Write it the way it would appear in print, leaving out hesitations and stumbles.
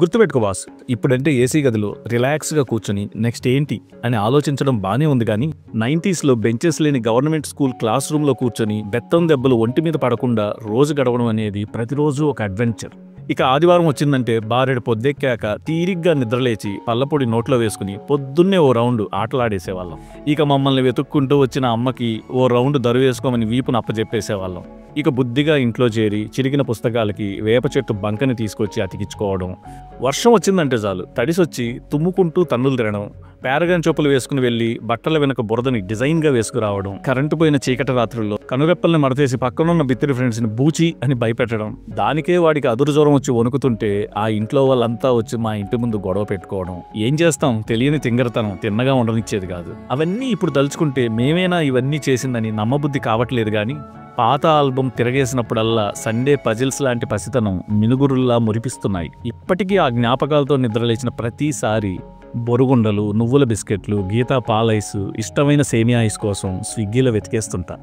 గుర్తుపెట్టుకో బాస్, ఇప్పుడంటే ఏసీ గదిలో రిలాక్స్గా కూర్చొని నెక్స్ట్ ఏంటి అని ఆలోచించడం బానే ఉంది కానీ 90స్లో బెంచెస్ లేని గవర్నమెంట్ స్కూల్ క్లాస్ రూమ్లో కూర్చొని బెత్తం దెబ్బలు ఒంటి మీద పడకుండా రోజు గడవడం అనేది ప్రతిరోజు ఒక అడ్వెంచర్. ఇక ఆదివారం వచ్చిందంటే బారెడు పొద్దెక్కాక తీరిగ్గా నిద్రలేచి పళ్ళపొడి నోట్లో వేసుకుని పొద్దున్నే ఓ రౌండ్ ఆటలాడేసేవాళ్ళం. ఇక మమ్మల్ని వెతుక్కుంటూ వచ్చిన అమ్మకి ఓ రౌండ్ దరువేసుకోమని వీపును అప్పచెప్పేసేవాళ్ళం. ఇక బుద్ధిగా ఇంట్లో చేరి చిరిగిన పుస్తకాలకి వేప చెట్టు బంకని తీసుకొచ్చి అతికించుకోవడం. వర్షం వచ్చిందంటే చాలు తడిసొచ్చి తుమ్ముకుంటూ తన్నులు తినడం, పేరగాని చొప్పులు వేసుకుని వెళ్ళి బట్టల వెనక బురదని డిజైన్గా వేసుకురావడం, కరెంటు పోయిన చీకటి రాత్రుల్లో కనురెప్పల్ని మడతేసి పక్కనున్న బిత్తిరి ఫ్రెండ్స్ని బూచి అని భయపెట్టడం. దానికే వాడికి అదురు జ్వరం వచ్చి వణుకుతుంటే ఆ ఇంట్లో వాళ్ళంతా వచ్చి మా ఇంటి ముందు గొడవ పెట్టుకోవడం. ఏం చేస్తాం, తెలియని తింగరతనం తిన్నగా ఉండనిచ్చేది కాదు. అవన్నీ ఇప్పుడు తలుచుకుంటే మేమేనా ఇవన్నీ చేసిందని నమ్మబుద్ధి కావట్లేదు కానీ పాత ఆల్బం తిరగేసినప్పుడల్లా సండే పజిల్స్ లాంటి పసితనం మినుగురుల్లా మురిపిస్తున్నాయి. ఇప్పటికీ ఆ జ్ఞాపకాలతో నిద్రలేచిన ప్రతిసారి బొరుగుండలు, నువ్వుల బిస్కెట్లు, గీతా పాలైస్, ఇష్టమైన సేమియా ఐస్ కోసం స్విగ్గీలో వెతికేస్తుంటా.